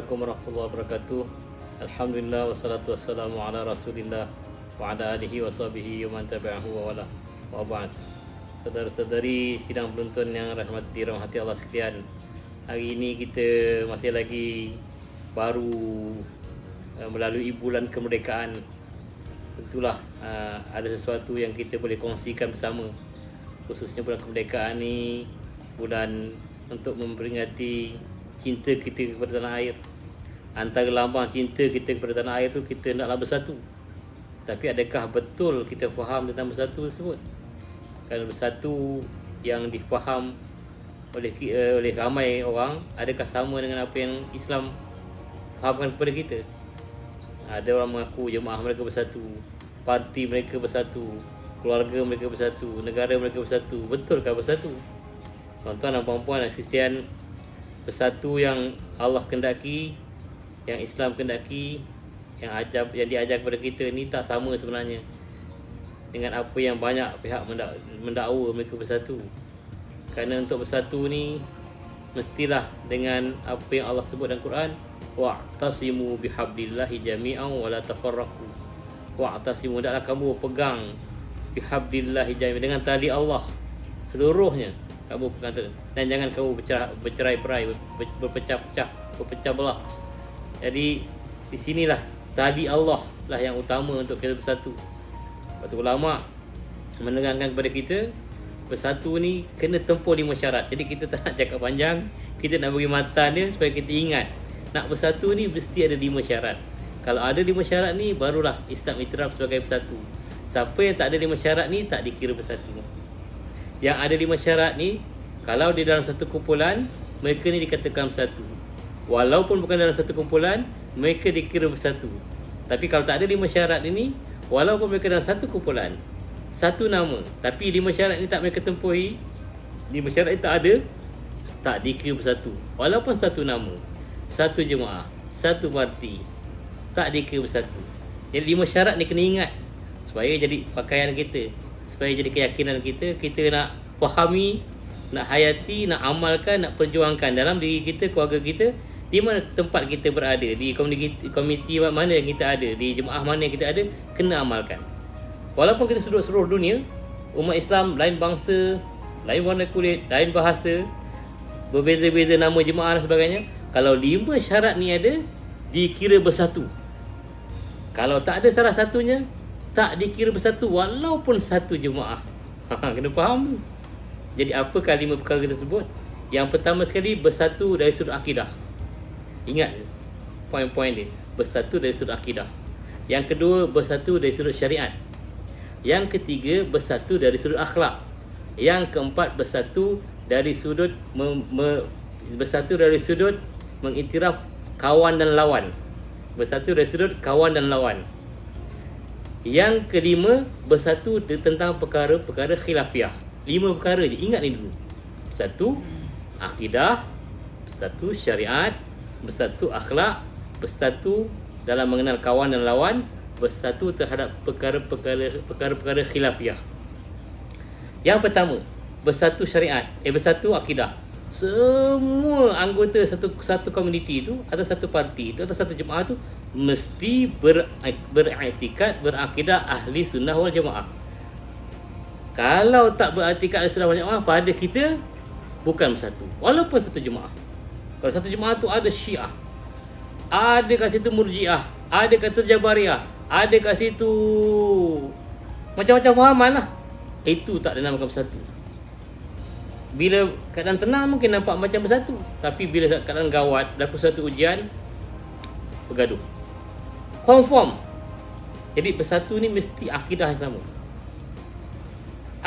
Assalamualaikum warahmatullahi wabarakatuh. Alhamdulillah wassalatu wassalamu ala Rasulillah wa ala alihi wa sahbihi wa man tabi'ahu wa wala. Wa ba'd. Saudara-saudari sidang penonton yang rahmati Allah sekalian. Hari ini kita masih lagi baru melalui bulan kemerdekaan. Tentulah ada sesuatu yang kita boleh kongsikan bersama. Khususnya bulan kemerdekaan ni bulan untuk memperingati cinta kita kepada tanah air. Antara lambang cinta kita kepada tanah air tu, kita naklah bersatu. Tapi adakah betul kita faham tentang bersatu tersebut? Kerana bersatu yang difaham oleh ramai orang, adakah sama dengan apa yang Islam fahamkan kepada kita? Ada orang mengaku jemaah mereka bersatu, parti mereka bersatu, keluarga mereka bersatu, negara mereka bersatu. Betulkah bersatu? Tuan-tuan dan puan-puan dan Kristian, bersatu yang Allah kendaki, yang Islam kendaki, yang diajar kepada kita ni tak sama sebenarnya dengan apa yang banyak pihak mendakwa mereka bersatu. Kerana untuk bersatu ni mestilah dengan apa yang Allah sebut dalam Quran, wa'tasimu bihablillahi jami'an wa la tafarraqu. Wa'tasimu, hendaklah kamu pegang bihablillahi jami'an, dengan tali Allah seluruhnya kamu pegang, dan jangan kamu bercerai-berai, berpecah belah. Jadi di sinilah tali Allah lah yang utama untuk kita bersatu. Lepas tu ulama menerangkan kepada kita, bersatu ni kena tempuh 5 syarat. Jadi kita tak nak cakap panjang, kita nak beri matan dia supaya kita ingat. Nak bersatu ni mesti ada 5 syarat. Kalau ada 5 syarat ni, barulah Islam iktiraf sebagai bersatu. Siapa yang tak ada 5 syarat ni tak dikira bersatu. Yang ada 5 syarat ni, kalau di dalam satu kumpulan, mereka ni dikatakan bersatu. Walaupun bukan dalam satu kumpulan, mereka dikira bersatu. Tapi kalau tak ada 5 syarat ini, walaupun mereka dalam satu kumpulan, satu nama, tapi 5 syarat ni tak mereka tempuhi, 5 syarat ni tak ada, tak dikira bersatu. Walaupun satu nama, satu jemaah, satu parti, tak dikira bersatu. Jadi 5 syarat ni kena ingat supaya jadi pakaian kita, supaya jadi keyakinan kita. Kita nak fahami, nak hayati, nak amalkan, nak perjuangkan dalam diri kita, keluarga kita, di mana tempat kita berada, di komuniti mana yang kita ada, di jemaah mana yang kita ada, kena amalkan. Walaupun kita seluruh dunia, umat Islam, lain bangsa, lain warna kulit, lain bahasa, berbeza-beza nama jemaah dan sebagainya, kalau 5 syarat ni ada, dikira bersatu. Kalau tak ada salah satunya, tak dikira bersatu walaupun satu jemaah. Kena faham tu. Jadi apakah 5 perkara tersebut? Yang pertama sekali, bersatu dari sudut akidah. Ingat poin-poin dia. Bersatu dari sudut akidah. Yang kedua, bersatu dari sudut syariat. Yang ketiga, bersatu dari sudut akhlak. Yang keempat, bersatu dari sudut mengiktiraf kawan dan lawan. Bersatu dari sudut kawan dan lawan. Yang kelima, bersatu tentang perkara-perkara khilafiah. 5 perkara je, ingat ni dulu. Bersatu akidah, bersatu syariat, bersatu akhlak, bersatu dalam mengenal kawan dan lawan, bersatu terhadap perkara-perkara khilafiah. Yang pertama, bersatu syariat, bersatu akidah. Semua anggota satu komuniti itu, atau satu parti itu, atau satu jemaah itu mesti beriktikad, berakidah ahli sunnah wal jemaah. Kalau tak beriktikad ahli sunnah wal jemaah, pada kita bukan bersatu, walaupun satu jemaah. Kalau satu jemaah tu ada Syiah, ada kat situ Murji'ah, ada kat situ Jabariyah, ada kat situ macam-macam fahaman lah, itu tak dinamakan bersatu. Bila keadaan tenang mungkin nampak macam bersatu, tapi bila keadaan gawat, berlaku satu ujian, bergaduh. Konform. Jadi bersatu ni mesti akidah yang sama.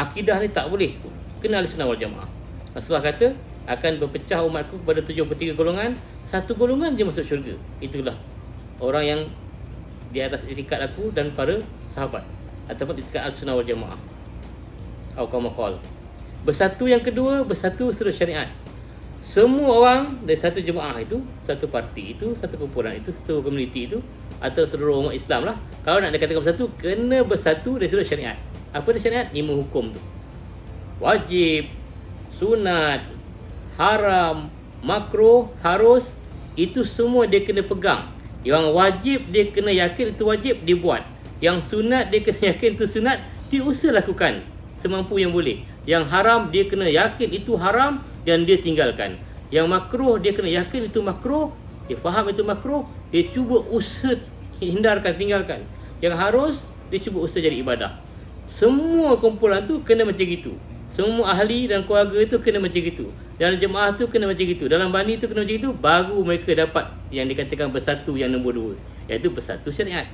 Akidah ni tak boleh kena ahli sunnah wal jamaah. Rasulullah kata, akan berpecah umatku kepada 73 golongan, satu golongan je masuk syurga. Itulah orang yang di atas itikat aku dan para sahabat, ataupun itikat ahli sunnah wal jamaah. Atau kama qala. Bersatu yang kedua, bersatu sudut syariat. Semua orang dari satu jemaah itu, satu parti itu, satu kumpulan itu, satu komuniti itu, atau seluruh umat Islam lah, kalau nak dikatakan bersatu, kena bersatu dari sudut syariat. Apa dia syariat? 5 hukum tu. Wajib, sunat, haram, makruh, harus, itu semua dia kena pegang. Yang wajib dia kena yakin itu wajib, dia buat. Yang sunat dia kena yakin itu sunat, dia usaha lakukan semampu yang boleh. Yang haram dia kena yakin itu haram dan dia tinggalkan. Yang makruh dia kena yakin itu makruh, dia faham itu makruh, dia cuba usaha hindarkan, tinggalkan. Yang harus dia cuba usaha jadi ibadah. Semua kumpulan tu kena macam gitu. Semua ahli dan keluarga itu kena macam gitu. Dalam jemaah tu kena macam gitu. Dalam bani tu kena macam gitu. Baru mereka dapat yang dikatakan bersatu yang nombor 2, iaitu bersatu syariat.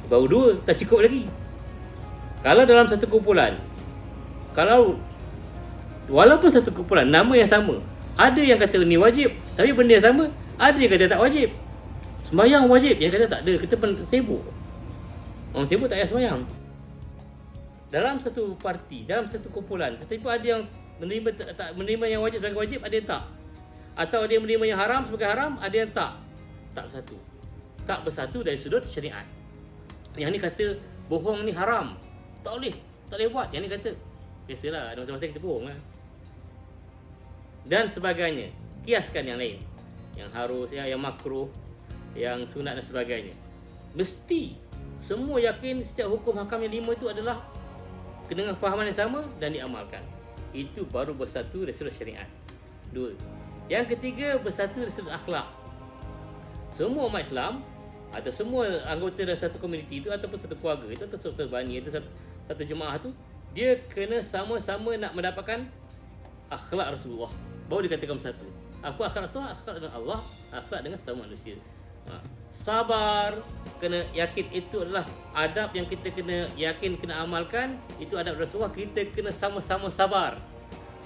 Baru 2 tak cukup lagi. Kalau dalam satu kumpulan, kalau walaupun satu kumpulan nama yang sama, ada yang kata ni wajib, tapi benda yang sama, ada yang kata tak wajib. Sembahyang wajib, yang kata tak ada, kita pun sibuk. Orang sibuk tak payah sembahyang. Dalam satu parti, dalam satu kumpulan, tetapi ada yang menerima tak menerima yang wajib sebagai wajib, ada yang tak. Atau ada yang menerima yang haram sebagai haram, ada yang tak. Tak bersatu. Tak bersatu dari sudut syariat. Yang ni kata bohong ni haram, tak boleh buat. Yang ni kata biasalah, ada masa-masa kita bohong lah. Dan sebagainya. Kiaskan yang lain, yang harus, yang makruh, yang sunat dan sebagainya. Mesti semua yakin setiap hukum hakam yang 5 itu adalah dengan fahaman yang sama dan diamalkan. Itu baru bersatu dari sudut syariat. 2. Yang ketiga, bersatu dari sudut akhlak. Semua umat Islam atau semua anggota dalam satu komuniti itu ataupun satu keluarga itu atau satu bani itu, satu jemaah itu, dia kena sama-sama nak mendapatkan akhlak Rasulullah. Baru dikatakan bersatu. Apa akhlak Rasulullah? Akhlak dengan Allah, akhlak dengan sama manusia. Sabar, kena yakin itu adalah adab yang kita kena yakin, kena amalkan. Itu adab Rasulullah, kita kena sama-sama sabar.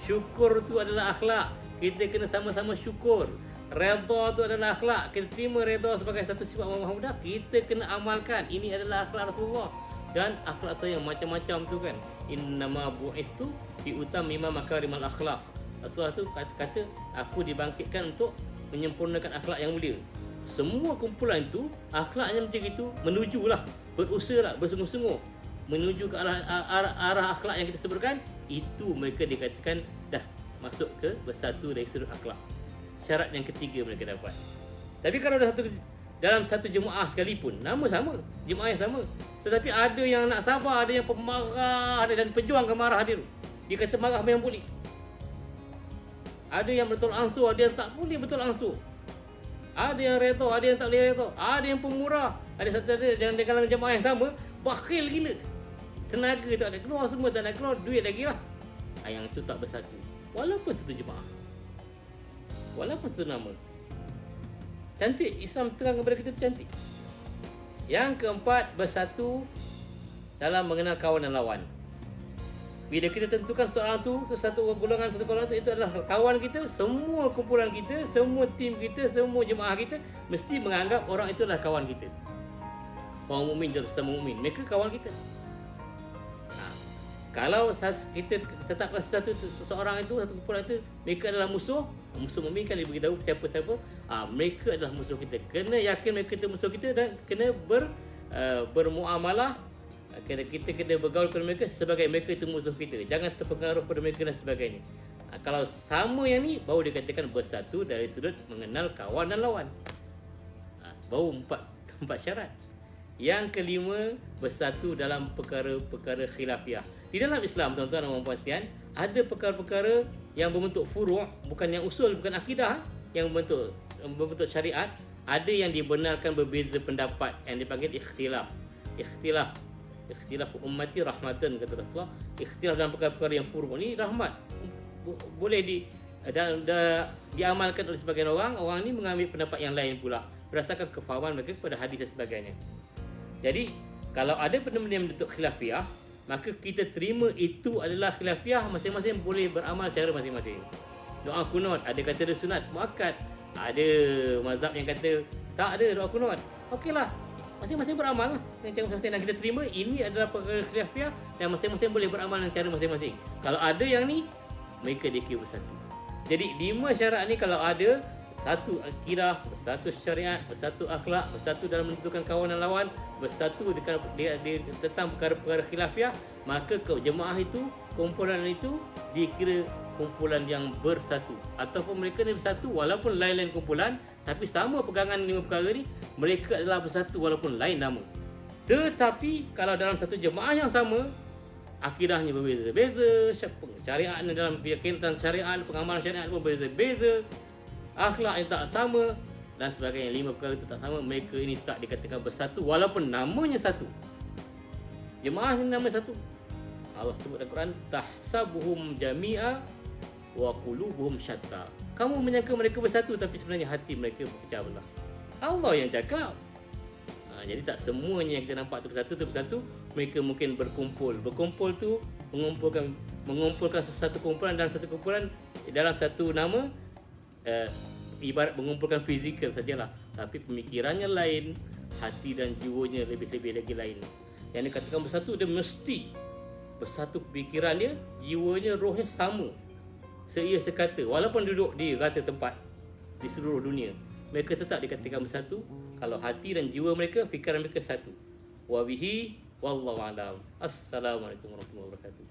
Syukur itu adalah akhlak, kita kena sama-sama syukur. Redha itu adalah akhlak, kita terima redha sebagai satu sifat Allah Muhammadah, kita kena amalkan. Ini adalah akhlak Rasulullah. Dan akhlak saya macam-macam tu kan. Innama bu'ithu fi utammima makarimal akhlak. Rasulullah tu kata aku dibangkitkan untuk menyempurnakan akhlak yang mulia. Semua kumpulan itu akhlaknya macam itu, menujulah, berusaha bersungguh-sungguh menuju ke arah akhlak yang kita sebutkan. Itu mereka dikatakan dah masuk ke bersatu dari sudut akhlak. Syarat yang ketiga mereka dapat. Tapi kalau dalam satu jemaah sekalipun, nama sama, jemaah yang sama, tetapi ada yang nak sabar, ada yang pemarah dan pejuang kemarah dia. Dia kata marah memang boleh. Ada yang betul ansur, ada yang tak boleh betul ansur. Ada yang redha, ada yang tak boleh redha. Ada yang pemurah. Ada satu yang di kalangan jemaah yang sama, bakhil gila. Tenaga tak ada keluar, semua tak ada keluar, duit lagi lah. Yang itu tak bersatu. Walaupun satu jemaah, walaupun satu nama. Cantik, Islam terang kepada kita tu cantik. Yang keempat, bersatu dalam mengenal kawan dan lawan. Bila kita tentukan seorang tu, satu golongan itu adalah kawan kita, semua kumpulan kita, semua tim kita, semua jemaah kita mesti menganggap orang itu adalah kawan kita. Orang mukmin dan sesama mukmin, mereka kawan kita. Kalau kita tetapkan seseorang itu, satu kumpulan itu, mereka adalah musuh mukmin kan dia beritahu siapa-siapa, mereka adalah musuh kita. Kena yakin mereka itu musuh kita dan kena bermuamalah. Kita kena bergaul kepada mereka sebagai mereka itu musuh kita. Jangan terpengaruh pada mereka dan sebagainya. Kalau sama yang ni, baru dikatakan bersatu dari sudut mengenal kawan dan lawan. Baru empat syarat. Yang kelima, bersatu dalam perkara-perkara khilafiah. Di dalam Islam, tuan-tuan dan puan-puan sekalian, ada perkara-perkara yang berbentuk furu', bukan yang usul, bukan akidah, yang berbentuk syariat. Ada yang dibenarkan berbeza pendapat, yang dipanggil ikhtilaf. Ikhtilaf ummati rahmatan, kata Rasulullah. Ikhtilaf dalam perkara-perkara yang furu' ni rahmat. Boleh diamalkan oleh sebagian orang ni mengambil pendapat yang lain pula berdasarkan kefahaman mereka kepada hadis dan sebagainya. Jadi kalau ada benda-benda yang bentuk khilafiah, maka kita terima itu adalah khilafiah, masing-masing boleh beramal cara masing-masing. Doa kunut, ada kata dia sunat muakkad, ada mazhab yang kata tak ada doa kunut. Okeylah, masing-masing beramal lah dengan cara masing-masing, dan kita terima ini adalah perkara khilafiah dan masing-masing boleh beramal dengan cara masing-masing. Kalau ada yang ni, mereka dikira bersatu. Jadi 5 syarat ni kalau ada, satu akidah, bersatu syariat, bersatu akhlak, bersatu dalam menentukan kawan dan lawan, bersatu tentang perkara-perkara khilafiah, maka jemaah itu, kumpulan itu dikira kumpulan yang bersatu, ataupun mereka ni bersatu walaupun lain-lain kumpulan, tapi sama pegangan 5 perkara ni, mereka adalah bersatu walaupun lain nama. Tetapi kalau dalam satu jemaah yang sama, akidahnya berbeza-beza, syariat dalam keyakinan syariat, pengamalan syariat pun berbeza-beza, akhlak yang tak sama dan sebagainya. 5 perkara itu tak sama, mereka ini tak dikatakan bersatu walaupun namanya satu. Jemaah ni nama satu. Allah sebut dalam Quran, tahsabuhum jami'a wa qulubuhum syatta. Kamu menyangka mereka bersatu tapi sebenarnya hati mereka berpecah belah. Allah yang cakap. Jadi tak semuanya yang kita nampak tu bersatu. Mereka mungkin berkumpul. Berkumpul tu mengumpulkan satu kumpulan dalam satu kumpulan dalam satu nama, ibarat mengumpulkan fizikal sajalah, tapi pemikirannya lain, hati dan jiwanya lebih-lebih lagi lain. Yang dikatakan bersatu, dia mesti bersatu pemikiran dia, jiwanya, rohnya sama, seia sekata, walaupun duduk di rata tempat di seluruh dunia, mereka tetap dikatakan bersatu kalau hati dan jiwa mereka, fikiran mereka satu. Wa bihi wallahu a'lam. Assalamualaikum warahmatullahi wabarakatuh.